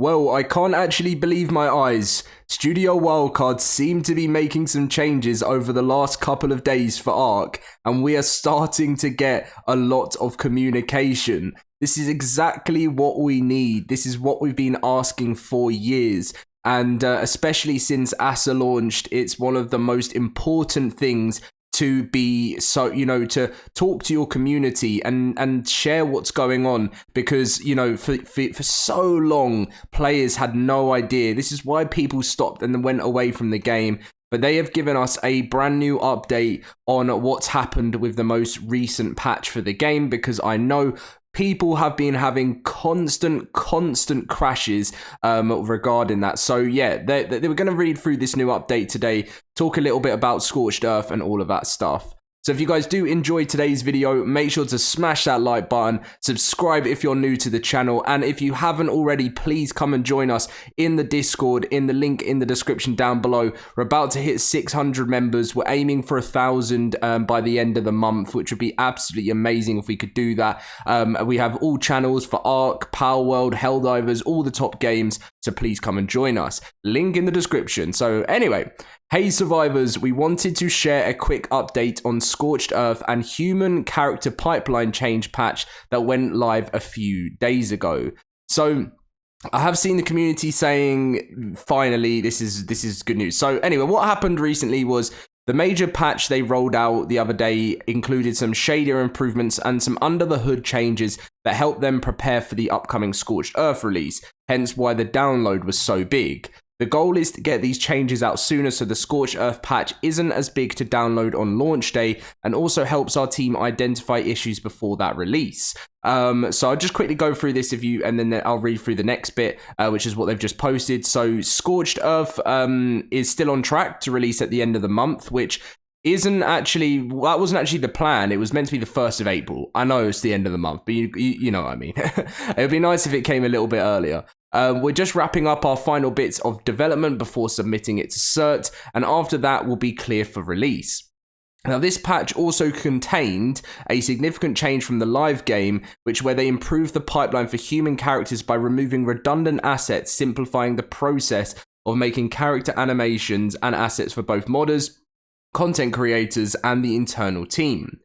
Well, I can't actually believe my eyes. Studio Wildcard seem to be making some changes over the last couple of days for ARK, and we are starting to get a lot of communication. This is exactly what we need. This is what we've been asking for years. And especially since ASA launched, it's one of the most important things to be, so to talk to your community and share what's going on, because for so long players had no idea. This is why people stopped and then went away from the game. But they have given us a brand new update on what's happened with the most recent patch for the game, because I know people have been having constant crashes regarding that. So yeah, they were going to read through this new update today, talk a little bit about Scorched Earth and all of that stuff. So if you guys do enjoy today's video, make sure to smash that like button, subscribe if you're new to the channel, and if you haven't already, please come and join us in the Discord, in the link in the description down below. We're about to hit 600 members. We're aiming for 1,000 by the end of the month, which would be absolutely amazing if we could do that. We have all channels for ARK, Power World, Helldivers, all the top games, so please come and join us. Link in the description. So anyway, hey survivors, we wanted to share a quick update on Scorched Earth and human character pipeline change patch that went live a few days ago. So I have seen the community saying, finally, this is good news. So anyway, what happened recently was the major patch they rolled out the other day included some shader improvements and some under the hood changes that helped them prepare for the upcoming Scorched Earth release, hence why the download was so big. The goal is to get these changes out sooner so the Scorched Earth patch isn't as big to download on launch day, and also helps our team identify issues before that release. So I'll just quickly go through this and then I'll read through the next bit, which is what they've just posted. So Scorched Earth is still on track to release at the end of the month, which wasn't actually the plan. It was meant to be the 1st of April. I know it's the end of the month, but you know what I mean. It would be nice if it came a little bit earlier. We're just wrapping up our final bits of development before submitting it to CERT, and after that we'll be clear for release. Now, this patch also contained a significant change from the live game, where they improved the pipeline for human characters by removing redundant assets, simplifying the process of making character animations and assets for both modders, content creators, and the internal team.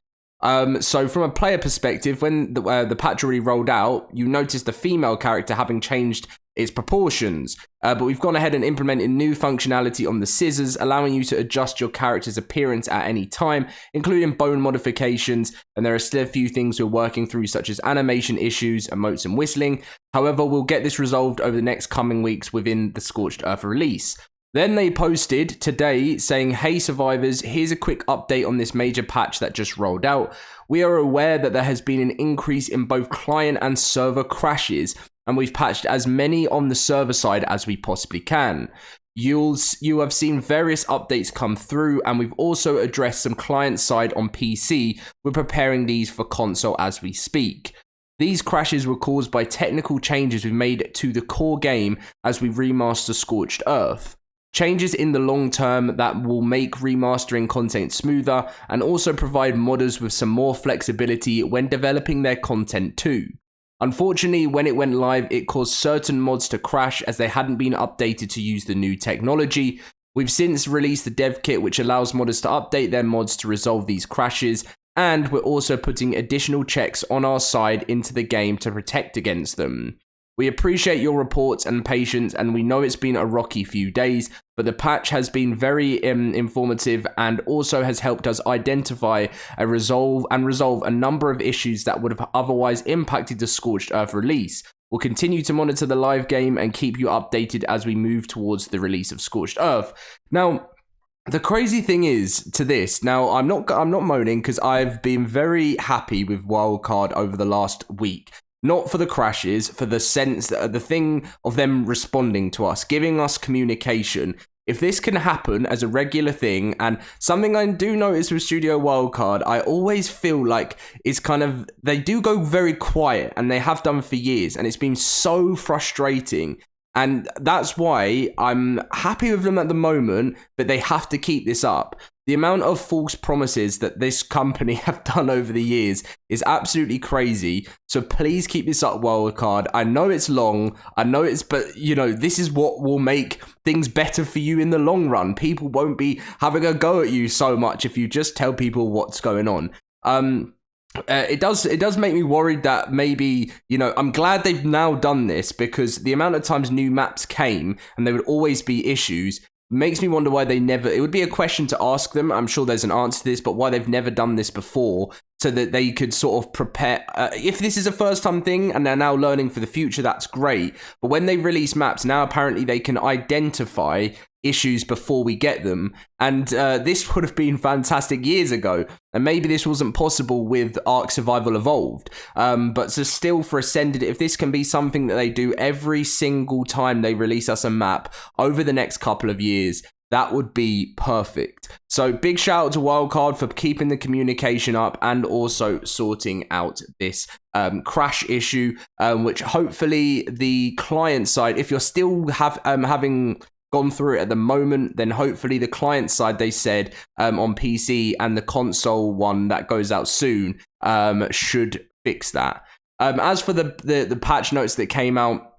So from a player perspective, when the patch already rolled out, you noticed the female character having changed its proportions, but we've gone ahead and implemented new functionality on the scissors, allowing you to adjust your character's appearance at any time, including bone modifications, and there are still a few things we're working through, such as animation issues, emotes, and whistling. However, we'll get this resolved over the next coming weeks within the Scorched Earth release. Then they posted today saying, hey survivors, here's a quick update on this major patch that just rolled out. We are aware that there has been an increase in both client and server crashes, and we've patched as many on the server side as we possibly can. You have seen various updates come through, and we've also addressed some client side on PC. We're preparing these for console as we speak. These crashes were caused by technical changes we've made to the core game as we remaster Scorched Earth. Changes in the long term that will make remastering content smoother and also provide modders with some more flexibility when developing their content too. Unfortunately, when it went live, it caused certain mods to crash as they hadn't been updated to use the new technology. We've since released the dev kit, which allows modders to update their mods to resolve these crashes, and we're also putting additional checks on our side into the game to protect against them. We appreciate your reports and patience, and we know it's been a rocky few days, but the patch has been very informative and also has helped us identify and resolve a number of issues that would have otherwise impacted the Scorched Earth release. We'll continue to monitor the live game and keep you updated as we move towards the release of Scorched Earth. Now, the crazy thing is to this, now I'm not moaning, because I've been very happy with Wildcard over the last week. Not for the crashes, for the sense, the thing of them responding to us, giving us communication. If this can happen as a regular thing, and something I do notice with Studio Wildcard, I always feel like it's kind of, they do go very quiet, and they have done for years, and it's been so frustrating. And that's why I'm happy with them at the moment, but they have to keep this up. the amount of false promises that this company have done over the years is absolutely crazy. So please keep this up, Wildcard. I know it's long. I know it's, but you know, this is what will make things better for you in the long run. People won't be having a go at you so much if you just tell people what's going on. It does make me worried that maybe, you know, I'm glad they've now done this, because the amount of times new maps came and there would always be issues makes me wonder why they never, it would be a question to ask them, I'm sure there's an answer to this, but why they've never done this before, so that they could sort of prepare. If this is a first time thing and they're now learning for the future, that's great. But when they release maps, now apparently they can identify issues before we get them. And this would have been fantastic years ago. And maybe this wasn't possible with ARK Survival Evolved. But so still for Ascended, if this can be something that they do every single time they release us a map over the next couple of years, that would be perfect. So big shout out to Wildcard for keeping the communication up and also sorting out this crash issue, which hopefully the client side, if you're still having gone through it at the moment, then hopefully the client side, they said on PC, and the console one that goes out soon should fix that. As for the patch notes that came out,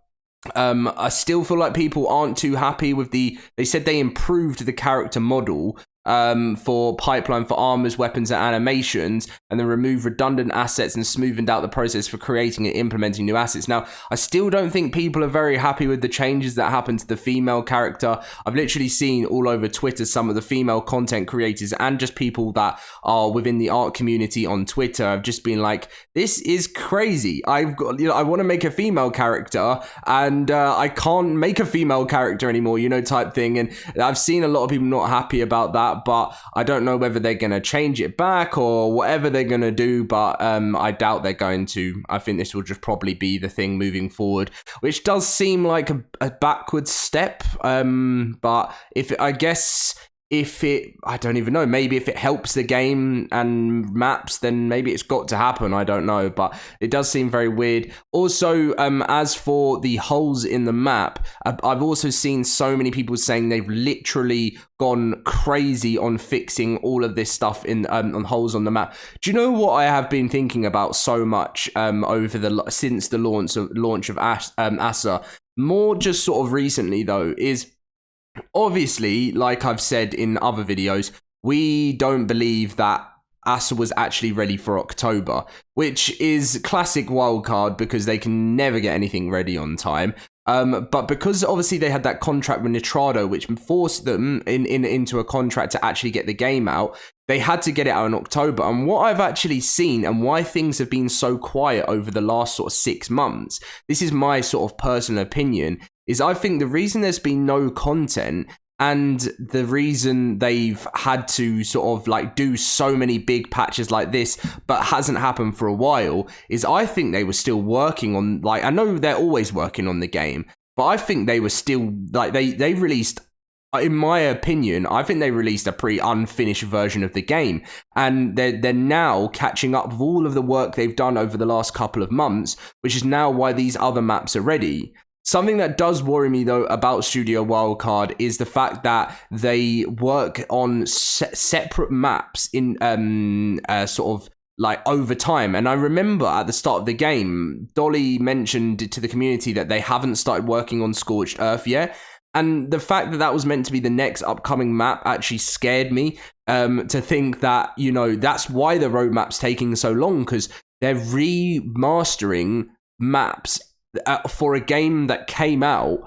I still feel like people aren't too happy with they said they improved the character model for pipeline for armors, weapons, and animations, and then removed redundant assets and smoothened out the process for creating and implementing new assets. Now, I still don't think people are very happy with the changes that happened to the female character. I've literally seen all over Twitter some of the female content creators and just people that are within the art community on Twitter have just been like, this is crazy. I've got, you know, I want to make a female character and I can't make a female character anymore, you know, type thing. And I've seen a lot of people not happy about that, but I don't know whether they're going to change it back or whatever they're going to do, but I doubt they're going to. I think this will just probably be the thing moving forward, which does seem like a backward step, but I don't even know, maybe if it helps the game and maps, then maybe it's got to happen. I don't know, but it does seem very weird. Also, as for the holes in the map, I've also seen so many people saying they've literally gone crazy on fixing all of this stuff in on holes on the map. Do you know what I have been thinking about so much since the launch of ASA? More just sort of recently though, is obviously, like I've said in other videos, we don't believe that ASA was actually ready for October, which is classic wildcard because they can never get anything ready on time. But because obviously they had that contract with Nitrado, which forced them into a contract to actually get the game out, they had to get it out in October. And what I've actually seen and why things have been so quiet over the last sort of 6 months, this is my sort of personal opinion, is I think the reason there's been no content and the reason they've had to sort of like do so many big patches like this, but hasn't happened for a while, is I think they were still working on, like, I know they're always working on the game, but I think they were still, like, they released, in my opinion, I think they released a pretty unfinished version of the game, and they're now catching up with all of the work they've done over the last couple of months, which is now why these other maps are ready. Something that does worry me, though, about Studio Wildcard is the fact that they work on separate maps in sort of like over time. And I remember at the start of the game, Dolly mentioned to the community that they haven't started working on Scorched Earth yet. And the fact that that was meant to be the next upcoming map actually scared me to think that, you know, that's why the roadmap's taking so long, because they're remastering maps for a game that came out,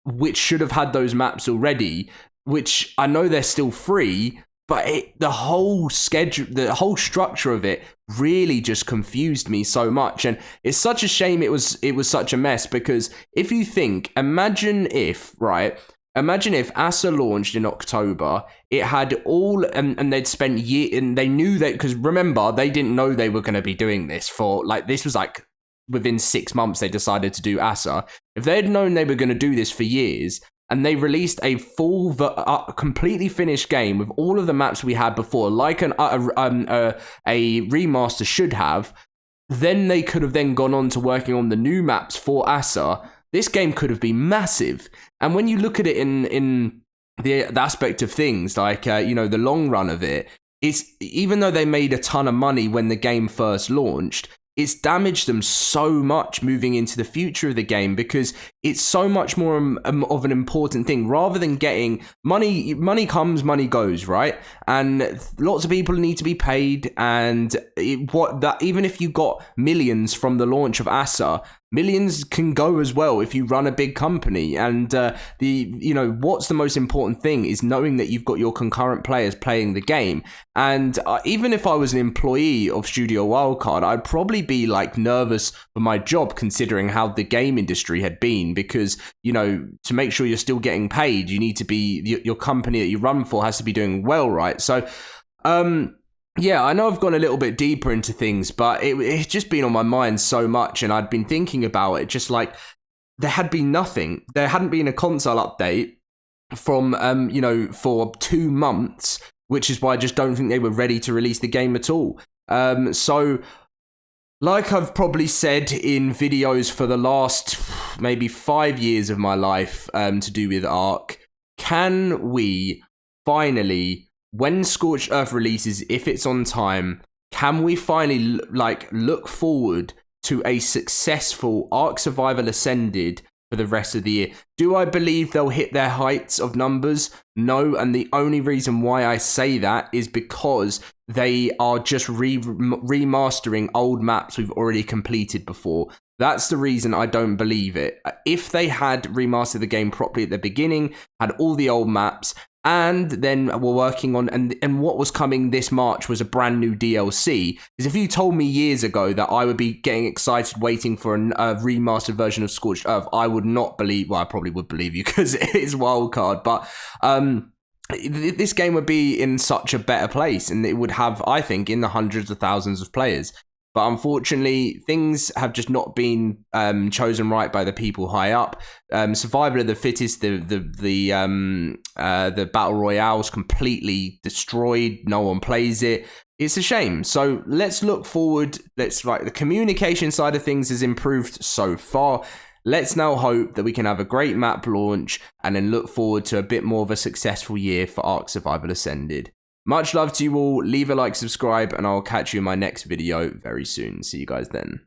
which should have had those maps already, which I know they're still free, but the whole schedule, the whole structure of it really just confused me so much. And it's such a shame it was such a mess, because if you think, imagine if ASA launched in October, it had all, and they'd spent and they knew that, because remember, they didn't know they were going to be doing this for, like, this was like, within 6 months they decided to do ASA. If they had known they were going to do this for years, and they released a full, completely finished game with all of the maps we had before, like a remaster should have, then they could have then gone on to working on the new maps for ASA. This game could have been massive. And when you look at it in the aspect of things, like you know, the long run of it, it's, even though they made a ton of money when the game first launched, it's damaged them so much moving into the future of the game, because it's so much more of an important thing. Rather than getting money comes, money goes, right? And lots of people need to be paid, and even if you got millions from the launch of ASA, millions can go as well if you run a big company. And what's the most important thing is knowing that you've got your concurrent players playing the game. And even if I was an employee of Studio Wildcard, I'd probably be like nervous for my job, considering how the game industry had been, because, you know, to make sure you're still getting paid, you need to be, your company that you run for has to be doing well, right? So yeah, I know I've gone a little bit deeper into things, but it's just been on my mind so much, and I'd been thinking about it, just like, there had been nothing. There hadn't been a console update from, for 2 months, which is why I just don't think they were ready to release the game at all. So, like I've probably said in videos for the last maybe 5 years of my life to do with ARK, can we finally, when Scorched Earth releases, if it's on time, can we finally look forward to a successful ARK Survival Ascended for the rest of the year? Do I believe they'll hit their heights of numbers? No, and the only reason why I say that is because they are just remastering old maps we've already completed before. That's the reason I don't believe it. If they had remastered the game properly at the beginning, had all the old maps, and then we're working on, and what was coming this March was a brand new DLC. Because if you told me years ago that I would be getting excited waiting for a remastered version of Scorched Earth, I would not believe, well, I probably would believe you because it is Wildcard, but this game would be in such a better place, and it would have, I think, in the hundreds of thousands of players. But unfortunately, things have just not been chosen right by the people high up. Survival of the fittest, the battle royale's completely destroyed. No one plays it. It's a shame. So let's look forward. The communication side of things has improved so far. Let's now hope that we can have a great map launch and then look forward to a bit more of a successful year for ARK Survival Ascended. Much love to you all. Leave a like, subscribe, and I'll catch you in my next video very soon. See you guys then.